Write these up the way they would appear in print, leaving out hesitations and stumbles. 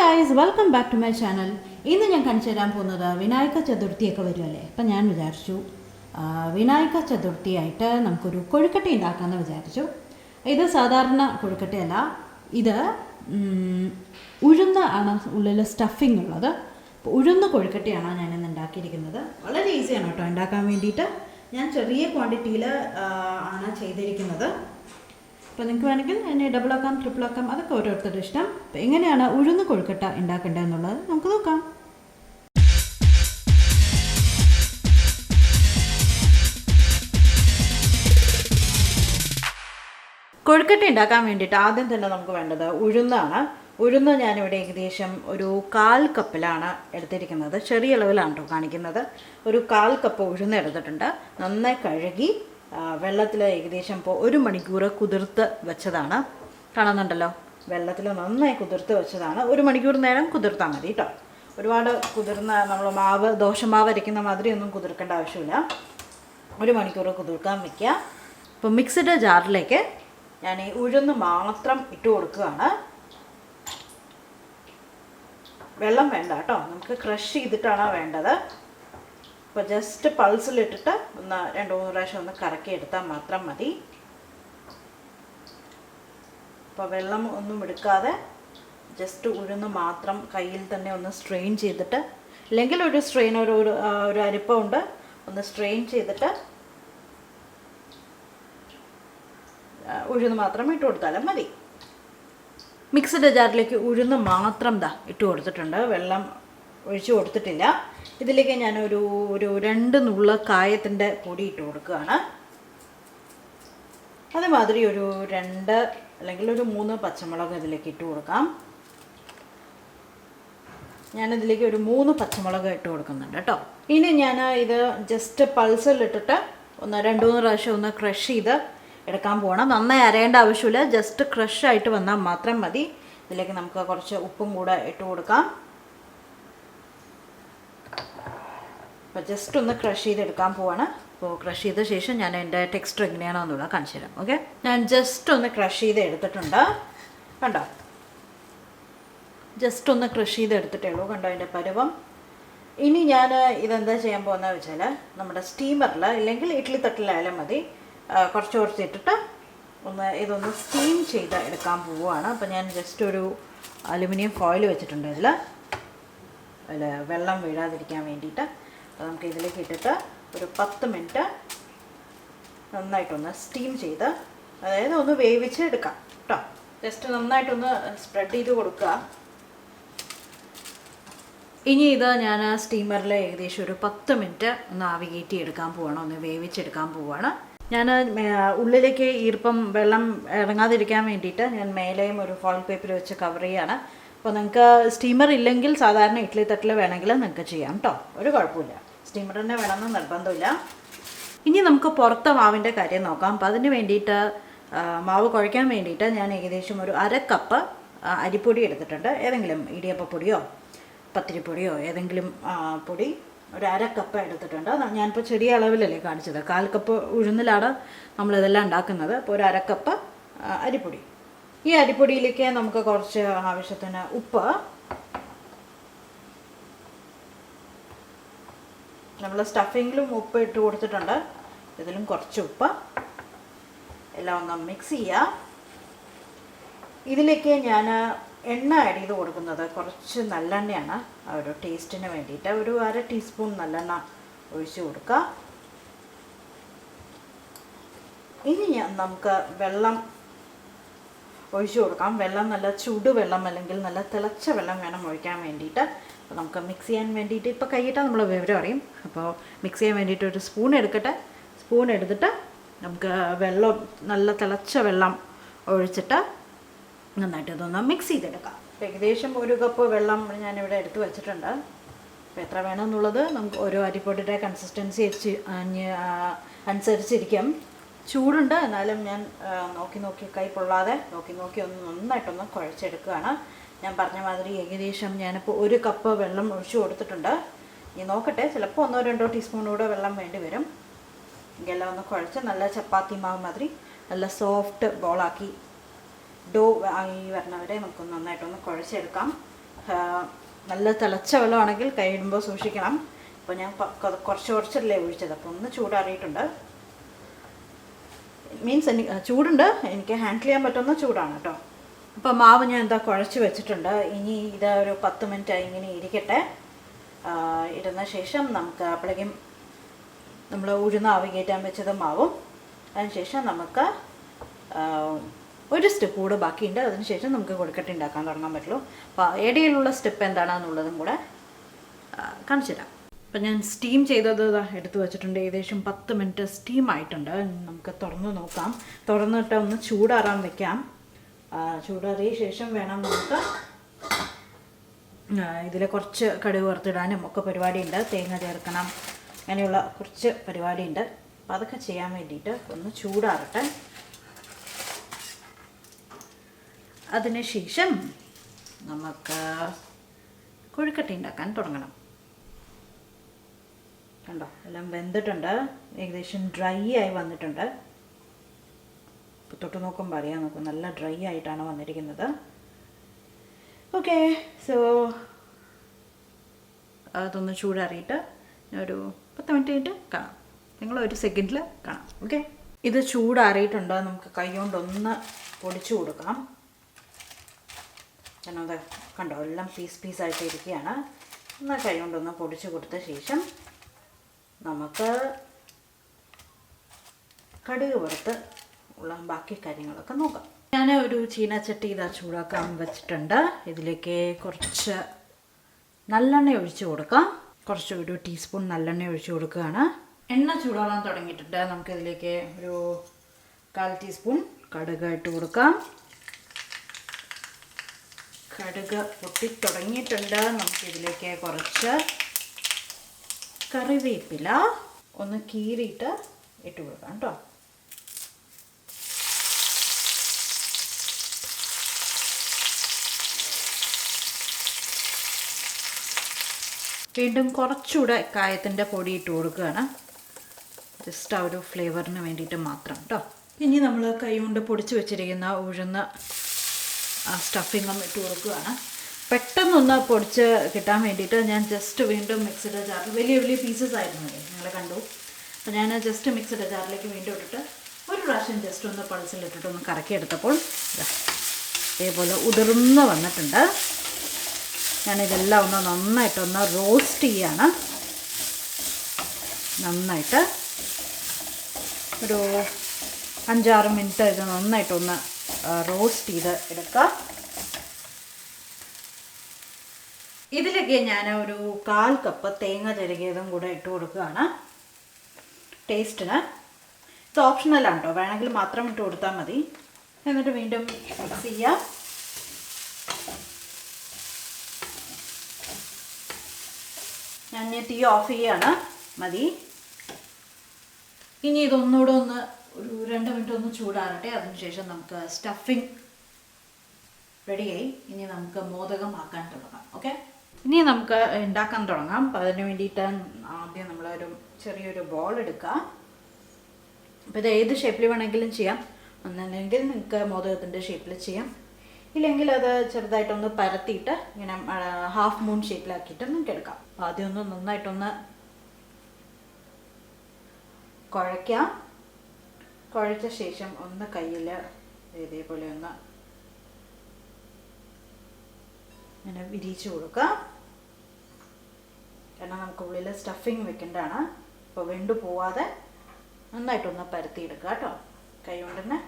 guys, welcome back to my channel. ഇന്ന് ഞാൻ കാണിച്ചു തരാൻ പോകുന്നത് വിനായക ചതുർത്ഥിയൊക്കെ വരുമല്ലേ. അപ്പം ഞാൻ വിചാരിച്ചു വിനായക ചതുർത്ഥിയായിട്ട് നമുക്കൊരു കൊഴുക്കട്ട ഉണ്ടാക്കാമെന്ന് വിചാരിച്ചു. ഇത് സാധാരണ കൊഴുക്കട്ടയല്ല, ഇത് ഉഴുന്ന് ആണ് ഉള്ളിൽ സ്റ്റഫിങ് ഉള്ളത്. അപ്പോൾ ഉഴുന്ന് കൊഴുക്കട്ടയാണ് ഞാനിന്ന് ഉണ്ടാക്കിയിരിക്കുന്നത്. വളരെ ഈസിയാണ് കേട്ടോ ഉണ്ടാക്കാൻ വേണ്ടിയിട്ട്. ഞാൻ ചെറിയ ക്വാണ്ടിറ്റിയിൽ ആണ് ചെയ്തിരിക്കുന്നത്. അപ്പോൾ നിങ്ങൾക്ക് വേണമെങ്കിൽ എന്നെ ഡബിളാക്കാം, ട്രിപ്പിളാക്കാം, അതൊക്കെ ഓരോരുത്തരുടെ ഇഷ്ടം. അപ്പോൾ എങ്ങനെയാണ് ഉഴുന്ന് കൊഴുക്കട്ട ഉണ്ടാക്കേണ്ടത് എന്നുള്ളത് നമുക്ക് നോക്കാം. കൊഴുക്കട്ട ഉണ്ടാക്കാൻ വേണ്ടിയിട്ട് ആദ്യം തന്നെ നമുക്ക് വേണ്ടത് ഉഴുന്നാണ്. ഉഴുന്ന് ഞാനിവിടെ ഏകദേശം ഒരു 1/4 കപ്പിലാണ് എടുത്തിരിക്കുന്നത്. ചെറിയ അളവിലാണ് കേട്ടോ കാണിക്കുന്നത്. ഒരു 1/4 കപ്പ് ഉഴുന്ന് എടുത്തിട്ടുണ്ട്. നന്നായി കഴുകി വെള്ളത്തിൽ ഏകദേശം ഇപ്പോൾ 1 മണിക്കൂർ കുതിർത്ത് വെച്ചതാണ്. കാണുന്നുണ്ടല്ലോ, വെള്ളത്തിൽ നന്നായി കുതിർത്ത് വെച്ചതാണ്. 1 മണിക്കൂർ നേരം കുതിർത്താൽ മതി കേട്ടോ. ഒരുപാട് കുതിർന്ന നമ്മൾ ദോശമാവ് അരയ്ക്കുന്ന മാതിരി ഒന്നും കുതിർക്കേണ്ട ആവശ്യമില്ല. 1 മണിക്കൂർ കുതിർക്കാൻ വയ്ക്കുക. ഇപ്പോൾ മിക്സിയുടെ ജാറിലേക്ക് ഞാൻ ഈ ഉഴുന്ന് മാത്രം ഇട്ട് കൊടുക്കുകയാണ്. വെള്ളം വേണ്ട കേട്ടോ, നമുക്ക് ക്രഷ് ചെയ്തിട്ടാണ് വേണ്ടത്. അപ്പോൾ ജസ്റ്റ് പൾസിലിട്ടിട്ട് ഒന്ന് 2-3 പ്രാവശ്യം ഒന്ന് കറക്കി എടുത്താൽ മാത്രം മതി. അപ്പോൾ വെള്ളം ഒന്നും എടുക്കാതെ ജസ്റ്റ് ഉഴുന്ന് മാത്രം കയ്യിൽ തന്നെ ഒന്ന് സ്ട്രെയിൻ ചെയ്തിട്ട്, അല്ലെങ്കിൽ ഒരു സ്ട്രെയിനർ ഒരു അരിപ്പമുണ്ട്, ഒന്ന് സ്ട്രെയിൻ ചെയ്തിട്ട് ഉഴുന്ന് മാത്രം ഇട്ട് കൊടുത്താലും മതി. മിക്സിയുടെ ജാറിലേക്ക് ഉഴുന്ന് മാത്രം ഇട്ട് കൊടുത്തിട്ടുണ്ട്, വെള്ളം ഒഴിച്ച് കൊടുത്തിട്ടില്ല. ഇതിലേക്ക് ഞാൻ ഒരു 2 നുള്ള കായത്തിൻ്റെ പൊടി ഇട്ട് കൊടുക്കുകയാണ്. അതുമാതിരി ഒരു 2 അല്ലെങ്കിൽ ഒരു 3 പച്ചമുളക് ഇതിലേക്ക് ഇട്ട് കൊടുക്കാം. ഞാനിതിലേക്ക് ഒരു 3 പച്ചമുളക് ഇട്ട് കൊടുക്കുന്നുണ്ട് കേട്ടോ. ഇനി ഞാൻ ഇത് ജസ്റ്റ് പൾസിലിട്ടിട്ട് ഒന്ന് 2-3 പ്രാവശ്യം ഒന്ന് ക്രഷ് ചെയ്ത് എടുക്കാൻ പോകണം. നന്നായി അരയേണ്ട ആവശ്യമില്ല, ജസ്റ്റ് ക്രഷ് ആയിട്ട് വന്നാൽ മാത്രം മതി. ഇതിലേക്ക് നമുക്ക് കുറച്ച് ഉപ്പും കൂടെ ഇട്ട് കൊടുക്കാം. അപ്പോൾ ജസ്റ്റ് ഒന്ന് ക്രഷ് ചെയ്തെടുക്കാൻ പോവാണ്. അപ്പോൾ ക്രഷ് ചെയ്ത ശേഷം ഞാൻ എൻ്റെ ടെക്സ്ചർ എങ്ങനെയാണോ എന്നുള്ളത് കാണിച്ചു തരാം. ഓക്കെ, ഞാൻ ജസ്റ്റ് ഒന്ന് ക്രഷ് ചെയ്ത് എടുത്തിട്ടുണ്ട്. കണ്ടോ, ജസ്റ്റ് ഒന്ന് ക്രഷ് ചെയ്ത് എടുത്തിട്ടേ ഉള്ളൂ. കണ്ടോ അതിൻ്റെ പരുവം. ഇനി ഞാൻ ഇതെന്താ ചെയ്യാൻ പോകുന്നത് വെച്ചാൽ, നമ്മുടെ സ്റ്റീമറിൽ ഇല്ലെങ്കിൽ ഇഡ്ഡലി തട്ടിലായാലും മതി, കുറച്ച് ഇട്ടിട്ട് ഇതൊന്ന് സ്റ്റീം ചെയ്ത് എടുക്കാൻ പോവുകയാണ്. അപ്പോൾ ഞാൻ ജസ്റ്റ് ഒരു അലുമിനിയം ഫോയിൽ വെച്ചിട്ടുണ്ട് അതിൽ വെള്ളം വീഴാതിരിക്കാൻ വേണ്ടിയിട്ട്. അപ്പോൾ നമുക്ക് ഇതിലേക്ക് ഇട്ടിട്ട് ഒരു 10 മിനിറ്റ് നന്നായിട്ടൊന്ന് സ്റ്റീം ചെയ്ത്, അതായത് ഒന്ന് വേവിച്ച് എടുക്കാം കേട്ടോ. ജസ്റ്റ് നന്നായിട്ടൊന്ന് സ്പ്രെഡ് ചെയ്ത് കൊടുക്കുക. ഇനി ഇത് ഞാൻ സ്റ്റീമറിൽ ഏകദേശം ഒരു 10 മിനിറ്റ് ഒന്ന് ആവി കയറ്റി എടുക്കാൻ പോവുകയാണ്, ഒന്ന് വേവിച്ചെടുക്കാൻ പോവുകയാണ്. ഞാൻ ഉള്ളിലേക്ക് ഈർപ്പം വെള്ളം ഇറങ്ങാതിരിക്കാൻ വേണ്ടിയിട്ട് ഞാൻ മേലെയും ഒരു ഫോയിൽ പേപ്പർ വെച്ച് കവർ ചെയ്യാണ്. അപ്പോൾ നിങ്ങൾക്ക് സ്റ്റീമർ ഇല്ലെങ്കിൽ സാധാരണ ഇഡ്ഡലി തട്ടിൽ വേണമെങ്കിൽ നിങ്ങൾക്ക് ചെയ്യാം കേട്ടോ, ഒരു കുഴപ്പമില്ല. സ്റ്റീമർ തന്നെ വേണമെന്ന് നിർബന്ധമില്ല. ഇനി നമുക്ക് പുറത്തെ മാവിൻ്റെ കാര്യം നോക്കാം. അപ്പോൾ അതിന് വേണ്ടിയിട്ട് മാവ് കുഴയ്ക്കാൻ വേണ്ടിയിട്ട് ഞാൻ ഏകദേശം ഒരു 1/2 കപ്പ് അരിപ്പൊടി എടുത്തിട്ടുണ്ട്. ഏതെങ്കിലും ഇടിയപ്പപ്പൊടിയോ പത്തിരിപ്പൊടിയോ ഏതെങ്കിലും പൊടി ഒരു 1/2 കപ്പ് എടുത്തിട്ടുണ്ട്. ഞാനിപ്പോൾ ചെറിയ അളവിലല്ലേ കാണിച്ചത്, 1/4 കപ്പ് ഉഴുന്നിലാണ് നമ്മളിതെല്ലാം ഉണ്ടാക്കുന്നത്. അപ്പോൾ ഒരു 1/2 കപ്പ് അരിപ്പൊടി. ഈ അരിപ്പൊടിയിലേക്ക് നമുക്ക് കുറച്ച് ആവശ്യത്തിന് ഉപ്പ്, നമ്മൾ സ്റ്റഫിങ്ങിലും ഉപ്പ് ഇട്ട് കൊടുത്തിട്ടുണ്ട്, ഇതിലും കുറച്ച് ഉപ്പ്, എല്ലാം ഒന്ന് മിക്സ് ചെയ്യുക. ഇതിലേക്ക് ഞാൻ എണ്ണ ആഡ് ചെയ്ത് കൊടുക്കുന്നത് കുറച്ച് നല്ലെണ്ണയാണ്, ആ ഒരു ടേസ്റ്റിന് വേണ്ടിയിട്ട്. ഒരു 1/2 ടീസ്പൂൺ നല്ലെണ്ണ ഒഴിച്ച് കൊടുക്കുക. ഇനി നമുക്ക് വെള്ളം ഒഴിച്ചു കൊടുക്കാം. വെള്ളം നല്ല ചൂടുവെള്ളം അല്ലെങ്കിൽ നല്ല തിളച്ച വെള്ളം വേണം ഒഴിക്കാൻ വേണ്ടിയിട്ട്. അപ്പോൾ നമുക്ക് മിക്സ് ചെയ്യാൻ വേണ്ടിയിട്ട്, ഇപ്പോൾ കൈയിട്ടാൽ നമ്മൾ വിവരം അറിയും. അപ്പോൾ മിക്സ് ചെയ്യാൻ വേണ്ടിയിട്ട് ഒരു സ്പൂൺ എടുക്കട്ടെ. സ്പൂൺ എടുത്തിട്ട് നമുക്ക് വെള്ളം നല്ല തിളച്ച വെള്ളം ഒഴിച്ചിട്ട് നന്നായിട്ട് ഇതൊന്ന് മിക്സ് ചെയ്തെടുക്കാം. ഏകദേശം 1 കപ്പ് വെള്ളം ഞാനിവിടെ എടുത്ത് വെച്ചിട്ടുണ്ട്. അപ്പോൾ എത്ര വേണമെന്നുള്ളത് നമുക്ക് ഓരോ അരിപ്പൊടിയുടെ കൺസിസ്റ്റൻസി അനുസരിച്ചിരിക്കും. ചൂടുണ്ട്, എന്നാലും ഞാൻ നോക്കി കൈ പൊള്ളാതെ നോക്കി ഒന്ന് നന്നായിട്ടൊന്ന് കുഴച്ചെടുക്കുകയാണ്. ഞാൻ പറഞ്ഞ മാതിരി ഏകദേശം ഞാനിപ്പോൾ 1 കപ്പ് വെള്ളം ഒഴിച്ചു കൊടുത്തിട്ടുണ്ട്. ഇനി നോക്കട്ടെ, ചിലപ്പോൾ 1-2 ടീസ്പൂൺ കൂടെ വെള്ളം വേണ്ടി വരും. എല്ലാം ഒന്ന് കുഴച്ച് നല്ല ചപ്പാത്തി മാവ് മാതിരി നല്ല സോഫ്റ്റ് ബോളാക്കി ഡോ ആയി വരണവരെ നമുക്ക് നന്നായിട്ടൊന്ന് കുഴച്ചെടുക്കാം. നല്ല തിളച്ച വെള്ളമാണെങ്കിൽ കൈയിടുമ്പോൾ സൂക്ഷിക്കണം. അപ്പോൾ ഞാൻ കുറച്ചല്ലേ ഒഴിച്ചത്, അപ്പോൾ ഒന്ന് ചൂടാറിയിട്ടുണ്ട്. മീൻസ് എനിക്ക് ചൂടുണ്ട്, എനിക്ക് ഹാൻഡിൽ ചെയ്യാൻ പറ്റുന്ന ചൂടാണ് കേട്ടോ. അപ്പോൾ മാവ് ഞാൻ കുഴച്ച് വെച്ചിട്ടുണ്ട്. ഇനി ഇത് ഒരു 10 മിനിറ്റ് ഇങ്ങനെ ഇരിക്കട്ടെ. ഇരുന്ന ശേഷം നമുക്ക് അപ്പോഴേക്കും നമ്മൾ ഉഴുന്ന് ആവി കയറ്റാൻ വെച്ചത് മാവും, അതിനുശേഷം നമുക്ക് ഒരു സ്റ്റെപ്പ് കൂടെ ബാക്കിയുണ്ട്. അതിനുശേഷം നമുക്ക് കൊഴുക്കട്ട ഉണ്ടാക്കാൻ തുടങ്ങാൻ പറ്റുള്ളൂ. അപ്പോൾ ഇടയിലുള്ള സ്റ്റെപ്പ് എന്താണെന്നുള്ളതും കൂടെ കാണിച്ചു തരാം. അപ്പം ഞാൻ സ്റ്റീം ചെയ്തത് എടുത്ത് വെച്ചിട്ടുണ്ട്. ഏകദേശം 10 മിനിറ്റ് സ്റ്റീം ആയിട്ടുണ്ട്. നമുക്ക് തുറന്ന് നോക്കാം. തുറന്നിട്ട് ഒന്ന് ചൂടാറാൻ വെക്കാം. ചൂടാറിയ ശേഷം വേണം നമുക്ക് ഇതിൽ കുറച്ച് കടുക് വറുത്തിടാനും ഒക്കെ പരിപാടിയുണ്ട്. തേങ്ങ ചേർക്കണം, അങ്ങനെയുള്ള കുറച്ച് പരിപാടിയുണ്ട്. അപ്പം അതൊക്കെ ചെയ്യാൻ വേണ്ടിയിട്ട് ഒന്ന് ചൂടാറട്ടെ. അതിനുശേഷം നമുക്ക് കൊഴുക്കട്ട ഉണ്ടാക്കാൻ തുടങ്ങണം. കണ്ടോ, എല്ലാം വെന്തിട്ടുണ്ട്, ഏകദേശം ഡ്രൈ ആയി വന്നിട്ടുണ്ട്. ഇപ്പോൾ തൊട്ട് നോക്കുമ്പോൾ അറിയാൻ നോക്കും, നല്ല ഡ്രൈ ആയിട്ടാണ് വന്നിരിക്കുന്നത്. ഓക്കെ, സോ അതൊന്ന് ചൂടാറിയിട്ട് ഒരു 10 മിനിറ്റ് കഴിഞ്ഞിട്ട് കാണാം. നിങ്ങൾ ഒരു സെക്കൻഡിൽ കാണാം. ഓക്കെ, ഇത് ചൂടാറിയിട്ടുണ്ട്. നമുക്ക് കൈ കൊണ്ടൊന്ന് പൊടിച്ചു കൊടുക്കാം. ഞാനത് കണ്ടോ, എല്ലാം പീസായിട്ട് ഇരിക്കുകയാണ്. ഒന്ന് കൈ കൊണ്ടൊന്ന് പൊടിച്ചു കൊടുത്ത ശേഷം നമുക്ക് കടുക് വറുത്ത് ഉള്ള ബാക്കി കാര്യങ്ങളൊക്കെ നോക്കാം. ഞാൻ ഒരു ചീനച്ചട്ടി ചൂടാക്കാൻ വെച്ചിട്ടുണ്ട്. ഇതിലേക്ക് കുറച്ച് നല്ലെണ്ണ ഒഴിച്ച് കൊടുക്കാം. ഒരു ടീസ്പൂൺ നല്ലെണ്ണ ഒഴിച്ച് കൊടുക്കുകയാണ്. എണ്ണ ചൂടാകാൻ തുടങ്ങിയിട്ടുണ്ട്. നമുക്കിതിലേക്ക് ഒരു 1/4 ടീസ്പൂൺ കടുക് ഇട്ട് കൊടുക്കാം. കടുക് പൊട്ടിത്തുടങ്ങിയിട്ടുണ്ട്. നമുക്കിതിലേക്ക് കുറച്ച് കറിവേപ്പില ഒന്ന് കീറിയിട്ട് ഇട്ട് കൊടുക്കാം കേട്ടോ. വീണ്ടും കുറച്ചുകൂടെ കായത്തിൻ്റെ പൊടി ഇട്ട് കൊടുക്കുകയാണ്. ജസ്റ്റ് ആ ഒരു ഫ്ലേവറിന് വേണ്ടിയിട്ട് മാത്രം കേട്ടോ. ഇനി നമ്മൾ കൈ കൊണ്ട് പൊടിച്ച് വെച്ചിരിക്കുന്ന ഉഴുന്ന് സ്റ്റഫിങ്ങും ഇട്ട് കൊടുക്കുകയാണ്. പെട്ടെന്നൊന്ന് പൊടിച്ച് കിട്ടാൻ വേണ്ടിയിട്ട് ഞാൻ ജസ്റ്റ് വീണ്ടും മിക്സിയുടെ ജാറിൽ, വലിയ പീസസ് ആയിരുന്നു നിങ്ങൾ കണ്ടു. അപ്പോൾ ഞാൻ ജസ്റ്റ് മിക്സിയുടെ ജാറിലേക്ക് വീണ്ടും ഇട്ടിട്ട് ഒരു പ്രാവശ്യം ജസ്റ്റ് ഒന്ന് പൾസിലിട്ടിട്ട് ഒന്ന് കറക്കിയെടുത്തപ്പോൾ ഇതേപോലെ ഉതിർന്ന് വന്നിട്ടുണ്ട്. ഞാനിതെല്ലാം നന്നായിട്ടൊന്ന് റോസ്റ്റ് ചെയ്യാണ്. നന്നായിട്ട് ഒരു 5-6 മിനിറ്റ് ഇത് നന്നായിട്ടൊന്ന് റോസ്റ്റ് ചെയ്ത് എടുക്കാം. ഇതിലേക്ക് ഞാൻ ഒരു 1/4 കപ്പ് തേങ്ങ ചിരകിയതും കൂടെ ഇട്ട് കൊടുക്കുകയാണ് ടേസ്റ്റിന്. ഇത് ഓപ്ഷണലാണ് കേട്ടോ, വേണമെങ്കിൽ മാത്രം ഇട്ട് കൊടുത്താൽ മതി. എന്നിട്ട് വീണ്ടും മിക്സ് ചെയ്യാം. ഞാൻ തീ ഓഫ് ചെയ്യാണ്, മതി. ഇനി ഇതൊന്നുകൂടെ ഒരു 2 മിനിറ്റ് ഒന്ന് ചൂടാറട്ടെ. അതിനുശേഷം നമുക്ക് സ്റ്റഫിങ് റെഡിയായി. ഇനി നമുക്ക് മോദകം ആക്കാൻ തുടങ്ങാം. ഓക്കെ, ഇനി നമുക്ക് ഉണ്ടാക്കാൻ തുടങ്ങാം. അപ്പോൾ അതിന് വേണ്ടിയിട്ട് ആദ്യം നമ്മളൊരു ചെറിയൊരു ബോൾ എടുക്കുക. അപ്പോൾ ഇത് ഏത് ഷേപ്പിൽ വേണമെങ്കിലും ചെയ്യാം. ഒന്നല്ലെങ്കിൽ നിങ്ങൾക്ക് മോദകത്തിൻ്റെ ഷേപ്പിൽ ചെയ്യാം, ഇല്ലെങ്കിൽ അത് ചെറുതായിട്ടൊന്ന് പരത്തിയിട്ട് ഇങ്ങനെ ഹാഫ് മൂൺ ഷേപ്പിലാക്കിയിട്ട് നിങ്ങൾക്ക് എടുക്കാം. ആദ്യം നന്നായിട്ടൊന്ന് കുഴയ്ക്കാം. കുഴച്ച ശേഷം ഒന്ന് കയ്യിൽ ഇതേപോലെ ഒന്ന് ഇങ്ങനെ വിരിച്ചു കൊടുക്കുക. കാരണം നമുക്ക് ഉള്ളിൽ സ്റ്റഫിങ് വെക്കേണ്ടതാണ്. അപ്പോൾ വെണ്ടു പോവാതെ നന്നായിട്ടൊന്ന് പരത്തിയെടുക്കുക കേട്ടോ, കൈ കൊണ്ട് തന്നെ.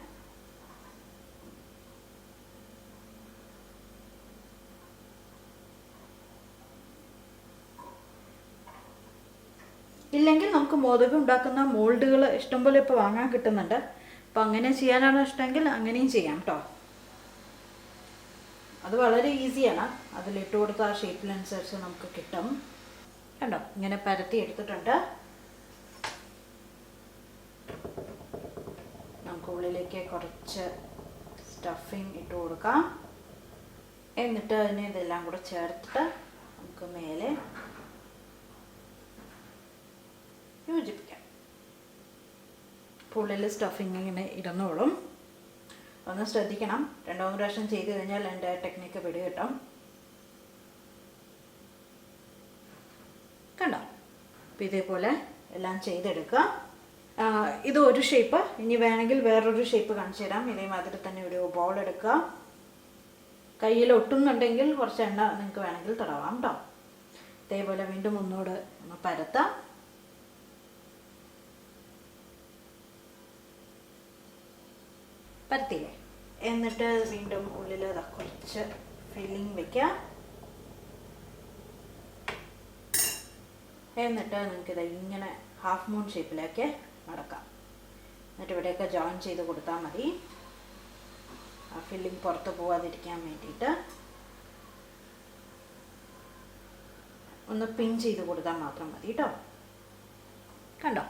ഇല്ലെങ്കിൽ നമുക്ക് മോദകം ഉണ്ടാക്കുന്ന മോൾഡുകൾ ഇഷ്ടംപോലെ ഇപ്പോൾ വാങ്ങാൻ കിട്ടുന്നുണ്ട്. അപ്പോൾ അങ്ങനെ ചെയ്യാനാണ് ഇഷ്ടമെങ്കിൽ അങ്ങനെയും ചെയ്യാം കേട്ടോ. അത് വളരെ ഈസിയാണ്. അതിലിട്ട് കൊടുത്ത ആ ഷേപ്പിനനുസരിച്ച് നമുക്ക് കിട്ടും. കണ്ടോ, ഇങ്ങനെ പരത്തി എടുത്തിട്ടുണ്ട്. നമുക്ക് ഉള്ളിലേക്ക് കുറച്ച് സ്റ്റഫിങ് ഇട്ട് കൊടുക്കാം. എന്നിട്ട് അതിനെ ഇതെല്ലാം കൂടെ ചേർത്തിട്ട് നമുക്ക് മേലെ യോജിപ്പിക്കാം. ഉള്ളിൽ സ്റ്റഫിങ് ഇങ്ങനെ ഇരുന്നോളും. ഒന്ന് ശ്രദ്ധിക്കണം, 2-3 പ്രാവശ്യം ചെയ്ത് കഴിഞ്ഞാൽ എൻ്റെ ടെക്നിക്ക് പിടികിട്ടും. കണ്ടോ? അപ്പോൾ ഇതേപോലെ എല്ലാം ചെയ്തെടുക്കുക. ഇത് ഒരു ഷേപ്പ്. ഇനി വേണമെങ്കിൽ വേറൊരു ഷേപ്പ് കാണിച്ചു തരാം. ഇതേമാതിരി തന്നെ ഒരു ബോൾ എടുക്കുക. കയ്യിൽ ഒട്ടുന്നുണ്ടെങ്കിൽ കുറച്ച് എണ്ണ നിങ്ങൾക്ക് വേണമെങ്കിൽ തടവാം കേട്ടോ. ഇതേപോലെ വീണ്ടും ഒന്നുകൂടെ ഒന്ന് പരത്താം. പരത്തില്ലേ? എന്നിട്ട് വീണ്ടും ഉള്ളിൽ കുറച്ച് ഫില്ലിങ് വെക്കാം. എന്നിട്ട് നിങ്ങൾക്കിത് ഇങ്ങനെ ഹാഫ് മൂൺ ഷേപ്പിലേക്ക് മടക്കാം. എന്നിട്ട് ഇവിടെയൊക്കെ ജോയിൻ ചെയ്ത് കൊടുത്താൽ മതി. ആ ഫില്ലിങ് പുറത്ത് പോവാതിരിക്കാൻ വേണ്ടിയിട്ട് ഒന്ന് പിൻ ചെയ്ത് കൊടുത്താൽ മാത്രം മതി കേട്ടോ. കണ്ടോ?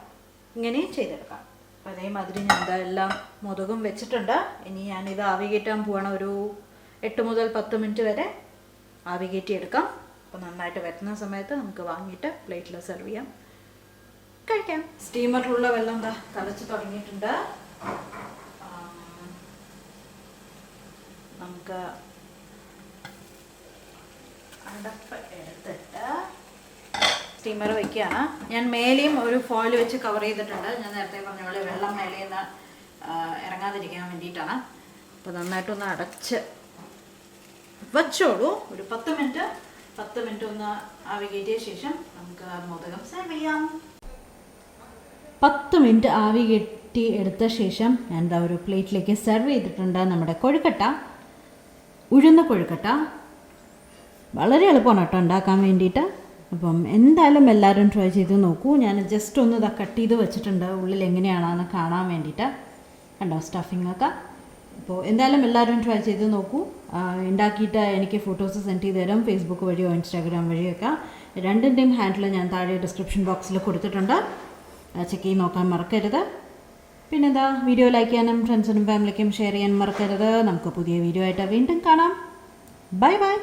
ഇങ്ങനെ ചെയ്തെടുക്കാം. അപ്പോൾ അതേമാതിരി ഞാൻ ഇതെല്ലാം മുതകും വെച്ചിട്ടുണ്ട്. ഇനി ഞാനിത് ആവി കയറ്റാൻ പോവാണ്. ഒരു 8 മുതൽ 10 മിനിറ്റ് വരെ ആവി കയറ്റി എടുക്കാം. അപ്പോൾ നന്നായിട്ട് വരുന്ന സമയത്ത് നമുക്ക് വാങ്ങിയിട്ട് പ്ലേറ്റിൽ സെർവ് ചെയ്യാം, കഴിക്കാം. സ്റ്റീമറിലുള്ള വെള്ളം എന്താ തിളച്ച് തുടങ്ങിയിട്ടുണ്ട്. നമുക്ക് അടപ്പ് എടുത്തിട്ട് സ്റ്റീമർ വയ്ക്കുകയാണ്. ഞാൻ മേലെയും ഒരു ഫോയിൽ വെച്ച് കവർ ചെയ്തിട്ടുണ്ട്. ഞാൻ നേരത്തെ പറഞ്ഞ പോലെ വെള്ളം മേലയിൽ നിന്ന് ഇറങ്ങാതിരിക്കാൻ വേണ്ടിയിട്ടാണ്. അപ്പോൾ നന്നായിട്ടൊന്ന് അടച്ച് വച്ചോളൂ. ഒരു 10 മിനിറ്റ് ഒന്ന് ആവി കയറ്റിയ ശേഷം നമുക്ക് മോദകം സെർവ് ചെയ്യാം. 10 മിനിറ്റ് ആവി കയറ്റി എടുത്ത ശേഷം ഞാൻ എന്താ ഒരു പ്ലേറ്റിലേക്ക് സെർവ് ചെയ്തിട്ടുണ്ട്. നമ്മുടെ കൊഴുക്കട്ട, ഉഴുന്ന കൊഴുക്കട്ട. വളരെ എളുപ്പമാണ് കേട്ടോ ഉണ്ടാക്കാൻ വേണ്ടിയിട്ട്. അപ്പം എന്തായാലും എല്ലാവരും ട്രൈ ചെയ്ത് നോക്കൂ. ഞാൻ ജസ്റ്റ് ഒന്ന് ഇതാ കട്ട് ചെയ്ത് വെച്ചിട്ടുണ്ട് ഉള്ളിൽ എങ്ങനെയാണെന്ന് കാണാൻ വേണ്ടിയിട്ട്. കണ്ടോ സ്റ്റഫിംഗ് ഒക്കെ. അപ്പോൾ എന്തായാലും എല്ലാവരും ട്രൈ ചെയ്ത് നോക്കൂ. ഉണ്ടാക്കിയിട്ട് എനിക്ക് ഫോട്ടോസ് സെൻഡ് ചെയ്ത് തരാം, ഫേസ്ബുക്ക് വഴിയോ ഇൻസ്റ്റാഗ്രാം വഴിയൊക്കെ. രണ്ടിൻ്റെയും ഹാൻഡിൽ ഞാൻ താഴെ ഡിസ്ക്രിപ്ഷൻ ബോക്സിൽ കൊടുത്തിട്ടുണ്ട്. ചെക്ക് ചെയ്ത് നോക്കാൻ മറക്കരുത്. പിന്നെന്താ, വീഡിയോ ലൈക്ക് ചെയ്യാനും ഫ്രണ്ട്സിനും ഫാമിലിക്കും ഷെയർ ചെയ്യാൻ മറക്കരുത്. നമുക്ക് പുതിയ വീഡിയോ ആയിട്ട് വീണ്ടും കാണാം. Bye bye.